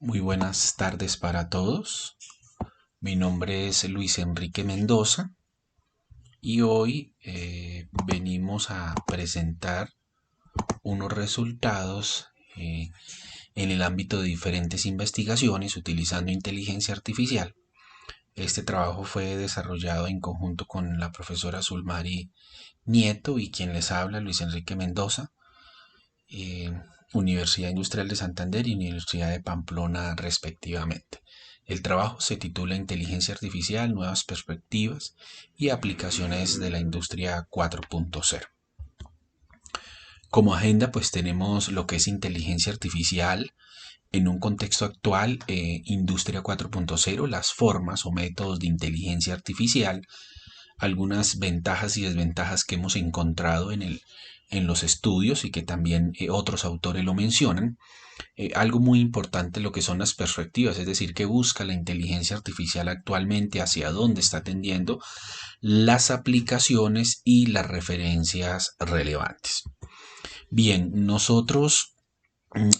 Muy buenas tardes para todos. Mi nombre es Luis Enrique Mendoza y hoy venimos a presentar unos resultados en el ámbito de diferentes investigaciones utilizando inteligencia artificial. Este trabajo fue desarrollado en conjunto con la profesora Zulmari Nieto y quien les habla, Luis Enrique Mendoza, eh, Universidad Industrial de Santander y Universidad de Pamplona respectivamente. El trabajo se titula Inteligencia Artificial, Nuevas Perspectivas y Aplicaciones de la Industria 4.0. Como agenda pues tenemos lo que es inteligencia artificial en un contexto actual, Industria 4.0, las formas o métodos de inteligencia artificial, algunas ventajas y desventajas que hemos encontrado en los estudios y que también otros autores lo mencionan. Algo muy importante lo que son las perspectivas, es decir, qué busca la inteligencia artificial actualmente, hacia dónde está tendiendo, las aplicaciones y las referencias relevantes. Bien, nosotros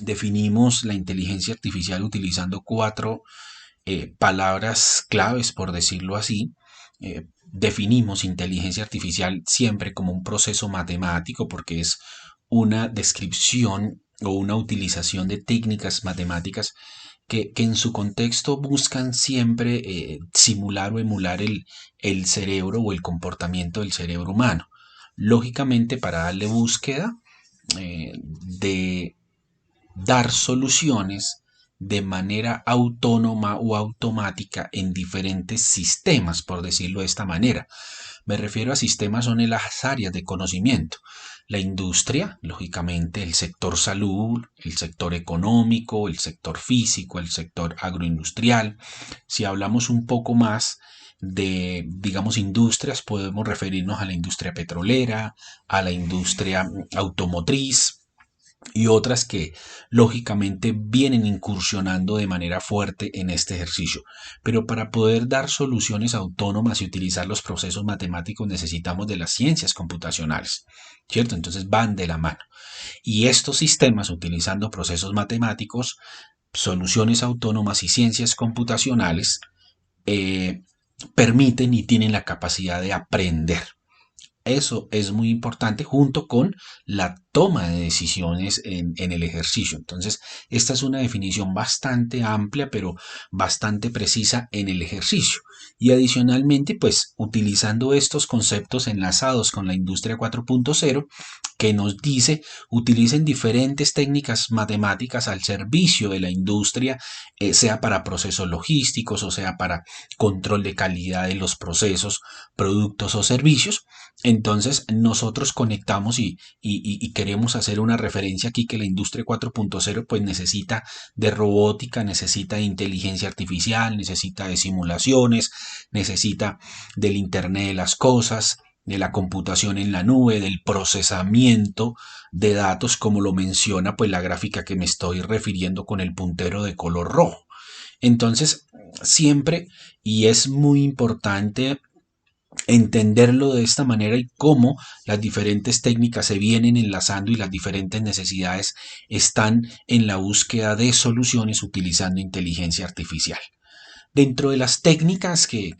definimos la inteligencia artificial utilizando cuatro palabras claves, por decirlo así. Definimos inteligencia artificial siempre como un proceso matemático porque es una descripción o una utilización de técnicas matemáticas que en su contexto buscan siempre simular o emular el cerebro o el comportamiento del cerebro humano. Lógicamente, para darle búsqueda de dar soluciones de manera autónoma o automática en diferentes sistemas, por decirlo de esta manera. Me refiero a sistemas, son en las áreas de conocimiento. La industria, lógicamente, el sector salud, el sector económico, el sector físico, el sector agroindustrial. Si hablamos un poco más de, digamos, industrias, podemos referirnos a la industria petrolera, a la industria automotriz, y otras que lógicamente vienen incursionando de manera fuerte en este ejercicio. Pero para poder dar soluciones autónomas y utilizar los procesos matemáticos necesitamos de las ciencias computacionales, ¿cierto? Entonces van de la mano. Y estos sistemas, utilizando procesos matemáticos, soluciones autónomas y ciencias computacionales, eh, permiten y tienen la capacidad de aprender. Eso es muy importante junto con la toma de decisiones en el ejercicio. Entonces, esta es una definición bastante amplia, pero bastante precisa en el ejercicio. Y adicionalmente, pues utilizando estos conceptos enlazados con la industria 4.0, que nos dice utilicen diferentes técnicas matemáticas al servicio de la industria, sea para procesos logísticos o sea para control de calidad de los procesos, productos o servicios. Entonces nosotros conectamos y queremos hacer una referencia aquí que la industria 4.0 pues necesita de robótica, necesita de inteligencia artificial, necesita de simulaciones, necesita del Internet de las cosas, de la computación en la nube, del procesamiento de datos, como lo menciona pues la gráfica que me estoy refiriendo con el puntero de color rojo. Entonces, siempre, y es muy importante entenderlo de esta manera y cómo las diferentes técnicas se vienen enlazando y las diferentes necesidades están en la búsqueda de soluciones utilizando inteligencia artificial. Dentro de las técnicas que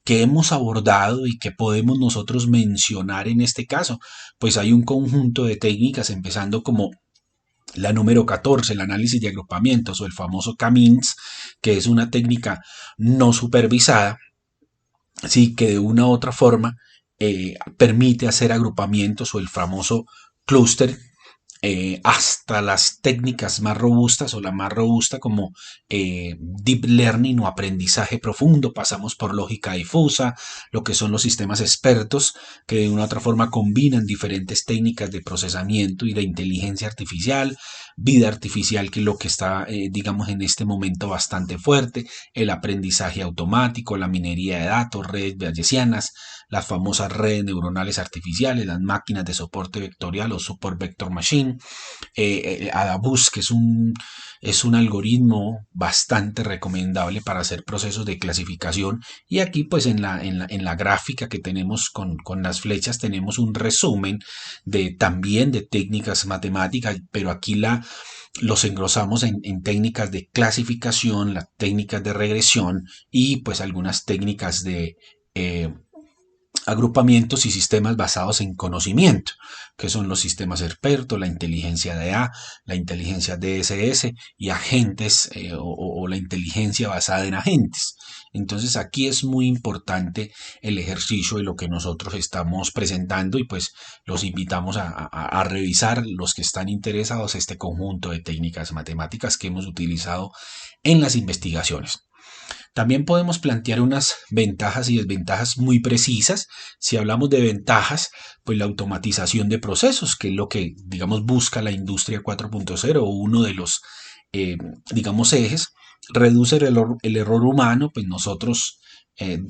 hemos abordado y que podemos nosotros mencionar en este caso, pues hay un conjunto de técnicas empezando como la número 14, el análisis de agrupamientos o el famoso CAMINS, que es una técnica no supervisada, sí, que de una u otra forma permite hacer agrupamientos o el famoso clúster, hasta las técnicas más robustas o la más robusta como deep learning o aprendizaje profundo. Pasamos por lógica difusa, lo que son los sistemas expertos que de una u otra forma combinan diferentes técnicas de procesamiento y de inteligencia artificial, vida artificial, que es lo que está, digamos, en este momento bastante fuerte, el aprendizaje automático, la minería de datos, redes bayesianas, las famosas redes neuronales artificiales, las máquinas de soporte vectorial o support vector machine, Adabus, que es es un algoritmo bastante recomendable para hacer procesos de clasificación. Y aquí pues en la gráfica que tenemos con las flechas tenemos un resumen también de técnicas matemáticas, pero aquí los engrosamos en técnicas de clasificación, las técnicas de regresión y pues algunas técnicas de eh, agrupamientos y sistemas basados en conocimiento, que son los sistemas expertos, la inteligencia de A, la inteligencia DSS y agentes o la inteligencia basada en agentes. Entonces aquí es muy importante el ejercicio de lo que nosotros estamos presentando y pues los invitamos a revisar los que están interesados este conjunto de técnicas matemáticas que hemos utilizado en las investigaciones. También podemos plantear unas ventajas y desventajas muy precisas. Si hablamos de ventajas, pues la automatización de procesos, que es lo que, digamos, busca la industria 4.0 o uno de los, digamos, ejes, reduce el error humano, pues nosotros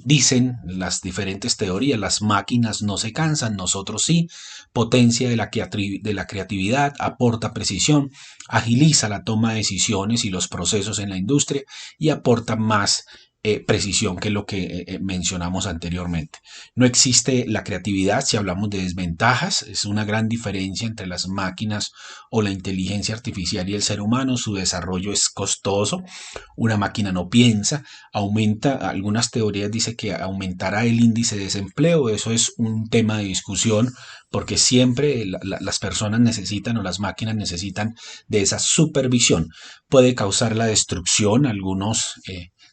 dicen las diferentes teorías, las máquinas no se cansan, nosotros sí, potencia de la creatividad, aporta precisión, agiliza la toma de decisiones y los procesos en la industria y aporta más precisión que lo que mencionamos anteriormente. No existe la creatividad si hablamos de desventajas, es una gran diferencia entre las máquinas o la inteligencia artificial y el ser humano, su desarrollo es costoso, una máquina no piensa, aumenta, algunas teorías dicen que aumentará el índice de desempleo, eso es un tema de discusión porque siempre las personas necesitan o las máquinas necesitan de esa supervisión. Puede causar la destrucción, algunos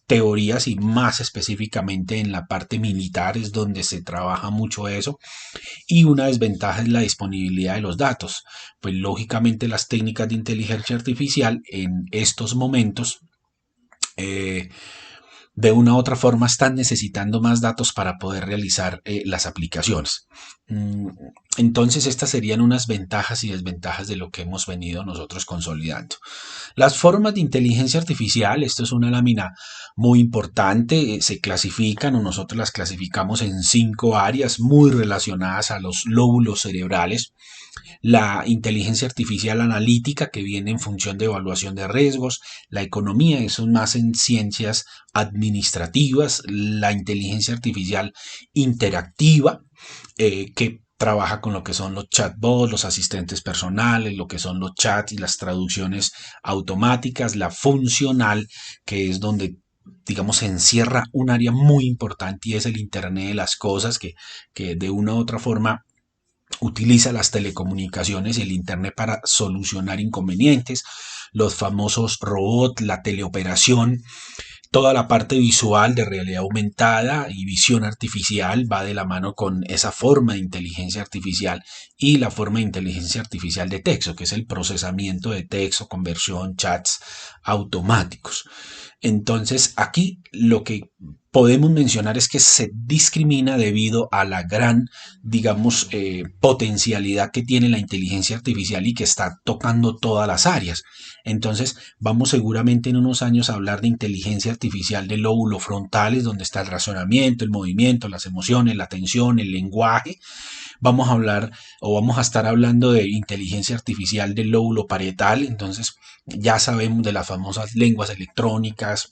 teorías y más específicamente en la parte militar es donde se trabaja mucho eso. Y una desventaja es la disponibilidad de los datos. Pues lógicamente las técnicas de inteligencia artificial en estos momentos de una u otra forma están necesitando más datos para poder realizar las aplicaciones. Entonces estas serían unas ventajas y desventajas de lo que hemos venido nosotros consolidando. Las formas de inteligencia artificial, esto es una lámina muy importante, se clasifican o nosotros las clasificamos en 5 áreas muy relacionadas a los lóbulos cerebrales. La inteligencia artificial analítica, que viene en función de evaluación de riesgos, la economía, eso es más en ciencias administrativas, la inteligencia artificial interactiva, que trabaja con lo que son los chatbots, los asistentes personales, lo que son los chats y las traducciones automáticas, la funcional, que es donde digamos, se encierra un área muy importante y es el Internet de las cosas, que de una u otra forma utiliza las telecomunicaciones y el Internet para solucionar inconvenientes, los famosos robots, la teleoperación, toda la parte visual de realidad aumentada y visión artificial va de la mano con esa forma de inteligencia artificial y la forma de inteligencia artificial de texto, que es el procesamiento de texto, conversión, chats automáticos. Entonces, aquí lo que podemos mencionar es que se discrimina debido a la gran, digamos, potencialidad que tiene la inteligencia artificial y que está tocando todas las áreas. Entonces, vamos seguramente en unos años a hablar de inteligencia artificial de lóbulos frontales, donde está el razonamiento, el movimiento, las emociones, la atención, el lenguaje. Vamos a hablar o vamos a estar hablando de inteligencia artificial del lóbulo parietal. Entonces, ya sabemos de las famosas lenguas electrónicas,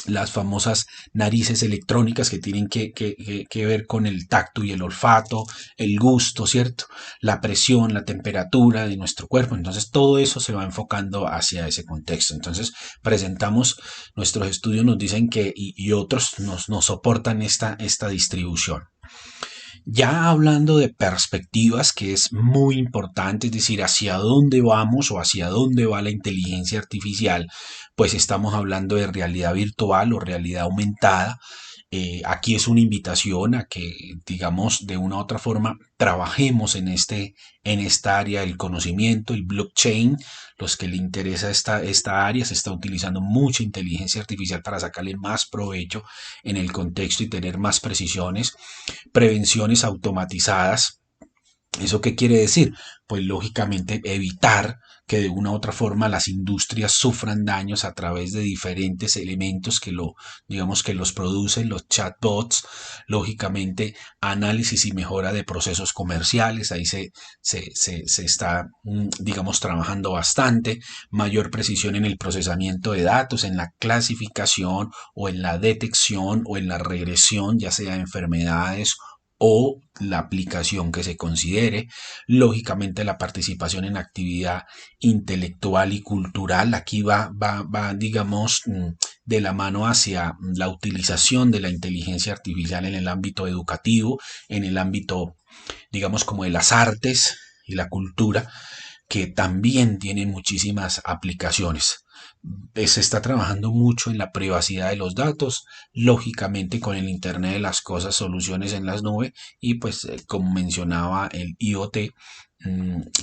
las famosas narices electrónicas que tienen que ver con el tacto y el olfato, el gusto, ¿cierto? La presión, la temperatura de nuestro cuerpo. Entonces todo eso se va enfocando hacia ese contexto. Entonces presentamos, nuestros estudios nos dicen que y otros nos soportan esta distribución. Ya hablando de perspectivas, que es muy importante, es decir, hacia dónde vamos o hacia dónde va la inteligencia artificial, pues estamos hablando de realidad virtual o realidad aumentada. Aquí es una invitación a que, digamos, de una u otra forma, trabajemos en esta área del conocimiento, el blockchain. Los que le interesa esta área, se está utilizando mucha inteligencia artificial para sacarle más provecho en el contexto y tener más precisiones, prevenciones automatizadas, ¿Eso qué quiere decir? Pues lógicamente evitar que de una u otra forma las industrias sufran daños a través de diferentes elementos digamos que los producen, los chatbots, lógicamente análisis y mejora de procesos comerciales, ahí se está, digamos, trabajando bastante, mayor precisión en el procesamiento de datos, en la clasificación o en la detección o en la regresión, ya sea de enfermedades o la aplicación que se considere, lógicamente la participación en actividad intelectual y cultural, aquí va digamos, de la mano hacia la utilización de la inteligencia artificial en el ámbito educativo, en el ámbito, digamos, como de las artes y la cultura, que también tienen muchísimas aplicaciones. Se está trabajando mucho en la privacidad de los datos, lógicamente con el Internet de las Cosas, soluciones en las nubes y pues como mencionaba el IoT,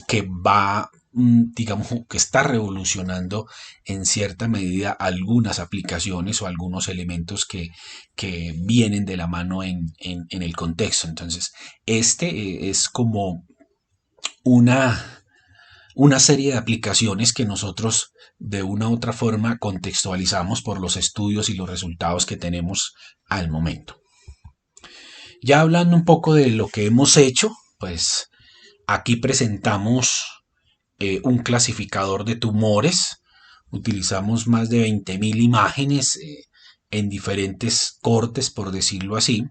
que va, digamos, que está revolucionando en cierta medida algunas aplicaciones o algunos elementos que vienen de la mano en el contexto. Entonces, es como una serie de aplicaciones que nosotros de una u otra forma contextualizamos por los estudios y los resultados que tenemos al momento. Ya hablando un poco de lo que hemos hecho, pues aquí presentamos un clasificador de tumores. Utilizamos más de 20.000 imágenes en diferentes cortes, por decirlo así,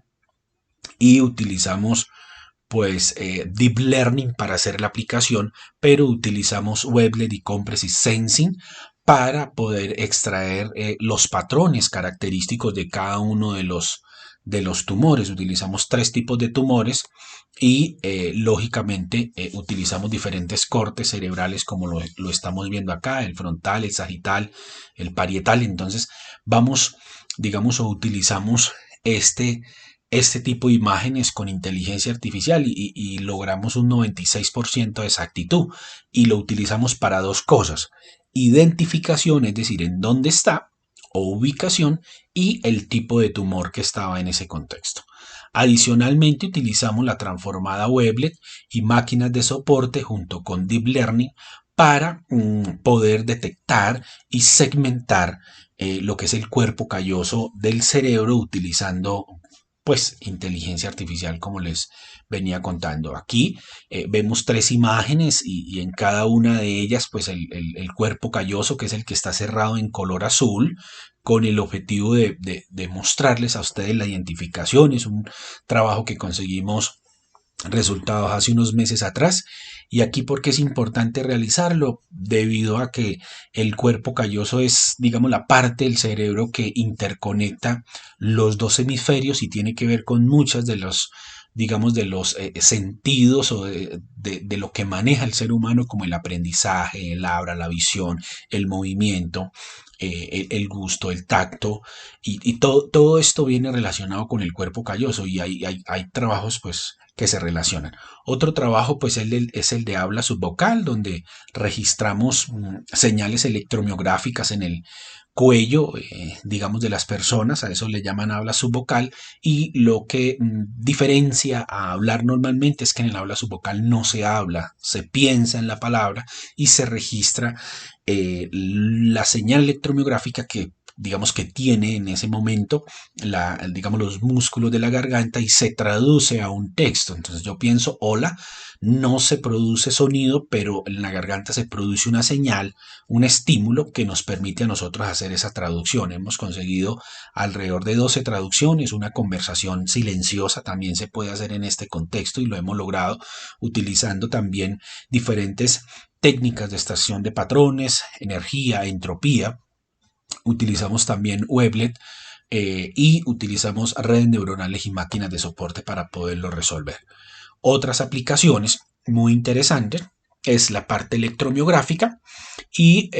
y utilizamos pues Deep Learning para hacer la aplicación, pero utilizamos Webled y Compressive Sensing para poder extraer los patrones característicos de cada uno de los tumores. Utilizamos tres tipos de tumores y lógicamente utilizamos diferentes cortes cerebrales como lo estamos viendo acá, el frontal, el sagital, el parietal. Entonces vamos, digamos, o utilizamos este tipo de imágenes con inteligencia artificial y logramos un 96% de exactitud y lo utilizamos para dos cosas: identificación, es decir, en dónde está, o ubicación, y el tipo de tumor que estaba en ese contexto. Adicionalmente utilizamos la transformada Webled y máquinas de soporte junto con Deep Learning para poder detectar y segmentar lo que es el cuerpo calloso del cerebro utilizando pues inteligencia artificial, como les venía contando. Aquí vemos tres imágenes y en cada una de ellas pues el cuerpo calloso, que es el que está cerrado en color azul, con el objetivo de mostrarles a ustedes la identificación. Es un trabajo que conseguimos resultados hace unos meses atrás. Y aquí, porque es importante realizarlo, debido a que el cuerpo calloso es, digamos, la parte del cerebro que interconecta los dos hemisferios y tiene que ver con muchas de los, digamos, de los sentidos o de lo que maneja el ser humano, como el aprendizaje, el habla, la visión, el movimiento, el gusto, el tacto, y todo esto viene relacionado con el cuerpo calloso, y hay trabajos pues que se relacionan. Otro trabajo pues es el de habla subvocal, donde registramos señales electromiográficas en el cuello, digamos, de las personas. A eso le llaman habla subvocal, y lo que diferencia a hablar normalmente es que en el habla subvocal no se habla, se piensa en la palabra y se registra la señal electromiográfica que digamos que tiene en ese momento digamos, los músculos de la garganta, y se traduce a un texto. Entonces yo pienso hola, no se produce sonido, pero en la garganta se produce una señal, un estímulo que nos permite a nosotros hacer esa traducción. Hemos conseguido alrededor de 12 traducciones. Una conversación silenciosa también se puede hacer en este contexto, y lo hemos logrado utilizando también diferentes técnicas de extracción de patrones, energía, entropía. Utilizamos también Webled y utilizamos redes neuronales y máquinas de soporte para poderlo resolver. Otras aplicaciones muy interesantes es la parte electromiográfica, y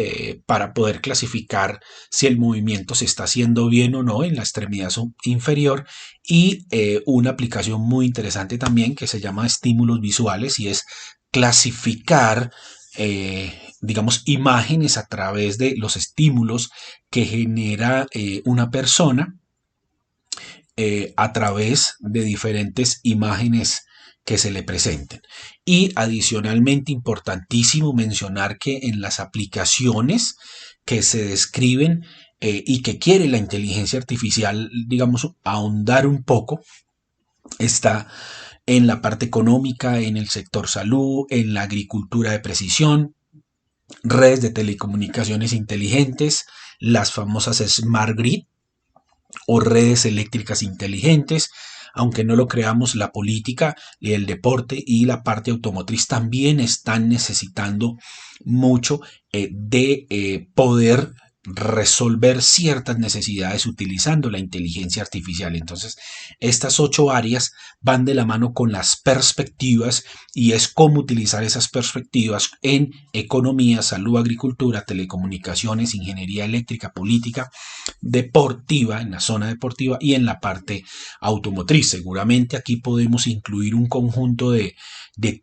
para poder clasificar si el movimiento se está haciendo bien o no en la extremidad inferior, y una aplicación muy interesante también que se llama estímulos visuales, y es clasificar digamos, imágenes a través de los estímulos que genera una persona a través de diferentes imágenes que se le presenten. Y adicionalmente, importantísimo mencionar que en las aplicaciones que se describen y que quiere la inteligencia artificial, digamos, ahondar un poco, está en la parte económica, en el sector salud, en la agricultura de precisión, redes de telecomunicaciones inteligentes, las famosas Smart Grid o redes eléctricas inteligentes. Aunque no lo creamos, la política, el deporte y la parte automotriz también están necesitando mucho de poder resolver ciertas necesidades utilizando la inteligencia artificial. Entonces, estas 8 áreas van de la mano con las perspectivas y es cómo utilizar esas perspectivas en economía, salud, agricultura, telecomunicaciones, ingeniería eléctrica, política, deportiva, en la zona deportiva y en la parte automotriz. Seguramente aquí podemos incluir un conjunto de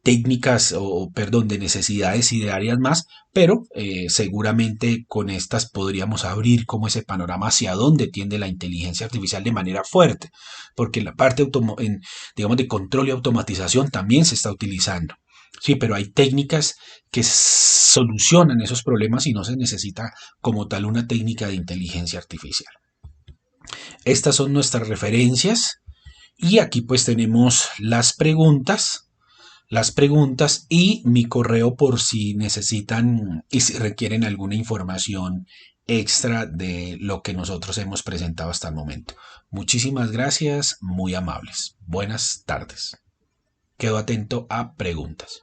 técnicas o, perdón, de necesidades y de áreas más, pero seguramente con estas podríamos abrir como ese panorama hacia dónde tiende la inteligencia artificial de manera fuerte, porque en la parte digamos, de control y automatización también se está utilizando. Sí, pero hay técnicas que solucionan esos problemas y no se necesita como tal una técnica de inteligencia artificial. Estas son nuestras referencias y aquí pues tenemos las preguntas y mi correo por si necesitan y si requieren alguna información extra de lo que nosotros hemos presentado hasta el momento. Muchísimas gracias, muy amables. Buenas tardes. Quedo atento a preguntas.